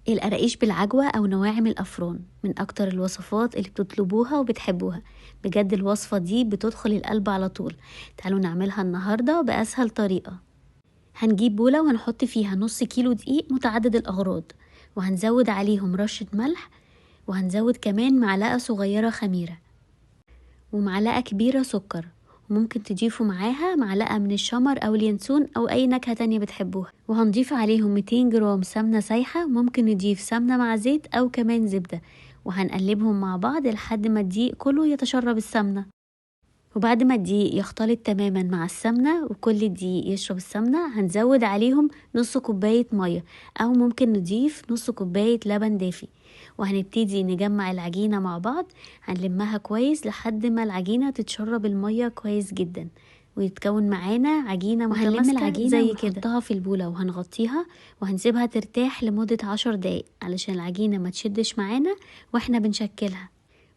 القراقيش بالعجوة أو نواعم الأفران من أكتر الوصفات اللي بتطلبوها وبتحبوها. بجد الوصفة دي بتدخل القلب على طول. تعالوا نعملها النهاردة بأسهل طريقة. هنجيب بولة وهنحط فيها نص كيلو دقيق متعدد الأغراض، وهنزود عليهم رشة ملح، وهنزود كمان معلقة صغيرة خميرة ومعلقة كبيرة سكر، وممكن تضيفوا معاها معلقة من الشمر أو اليانسون أو أي نكهة تانية بتحبوها. وهنضيف عليهم 200 جرام سمنة سايحة، ممكن نضيف سمنة مع زيت أو كمان زبدة، وهنقلبهم مع بعض لحد ما الدقيق كله يتشرب السمنة. وبعد ما الدقيق يختلط تماما مع السمنة وكل الدقيق يشرب السمنة، هنزود عليهم نص كوباية مية أو ممكن نضيف نص كوباية لبن دافي، وهنبتدي نجمع العجينة مع بعض. هنلمها كويس لحد ما العجينة تتشرب المية كويس جدا ويتكون معانا عجينة متماسكة. وهنلم العجينة زي كده ونحطها في البولة وهنغطيها وهنسيبها ترتاح لمدة 10 دقايق علشان العجينة ما تشدش معانا واحنا بنشكلها.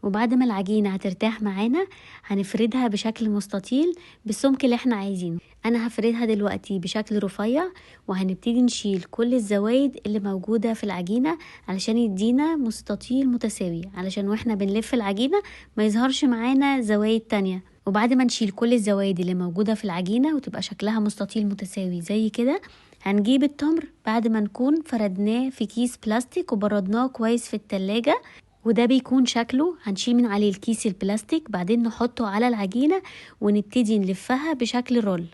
وبعد ما العجينة هترتاح معانا هنفردها بشكل مستطيل بالسمك اللي احنا عايزينه. انا هفردها دلوقتي بشكل رفيع، وهنبتدي نشيل كل الزوايد اللي موجودة في العجينة علشان يدينا مستطيل متساوي، علشان واحنا بنلف العجينة ما يظهرش معانا زوايد تانية. وبعد ما نشيل كل الزوايد اللي موجودة في العجينة وتبقى شكلها مستطيل متساوي زي كده، هنجيب التمر بعد ما نكون فردناه في كيس بلاستيك وبردناه كويس في التلاجة، وده بيكون شكله. هنشيل من عليه الكيس البلاستيك، بعدين نحطه على العجينة ونبتدي نلفها بشكل رول.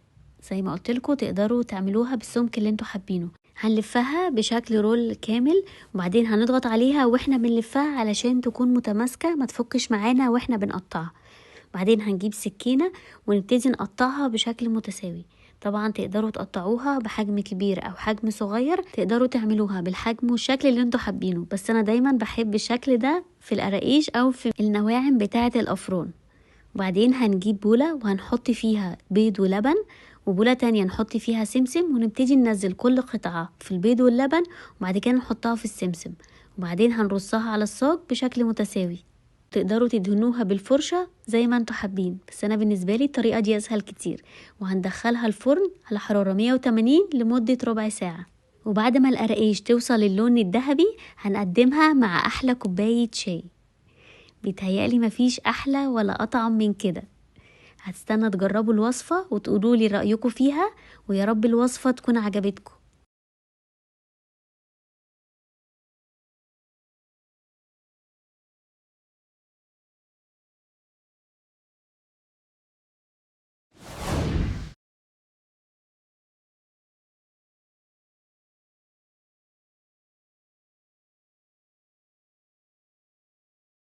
زي ما قلتلكوا تقدروا تعملوها بالسمك اللي انتوا حابينه. هنلفها بشكل رول كامل، وبعدين هنضغط عليها واحنا بنلفها علشان تكون متماسكة ما تفكش معانا واحنا بنقطعها. بعدين هنجيب سكينة ونبتدي نقطعها بشكل متساوي. طبعا تقدروا تقطعوها بحجم كبير او حجم صغير، تقدروا تعملوها بالحجم والشكل اللي انتوا حابينه، بس انا دايما بحب الشكل ده في القراقيش او في النواعم بتاعة الافران. وبعدين هنجيب بولة وهنحط فيها بيض ولبن، وبولة تانية نحط فيها سمسم، ونبتدي ننزل كل قطعة في البيض واللبن وبعد كده نحطها في السمسم، وبعدين هنرصها على الصاج بشكل متساوي. تقدروا تدهنوها بالفرشة زي ما انتوا حابين، بس انا بالنسبة لي الطريقة دي اسهل كتير. وهندخلها الفرن على حرارة 180 لمدة ربع ساعة. وبعد ما القراقيش توصل للون الذهبي هنقدمها مع احلى كوباية شاي. بيتهيألي مفيش احلى ولا اطعم من كده. هتستنى تجربوا الوصفة وتقولوا لي رأيكم فيها، ويا رب الوصفة تكون عجبتكم.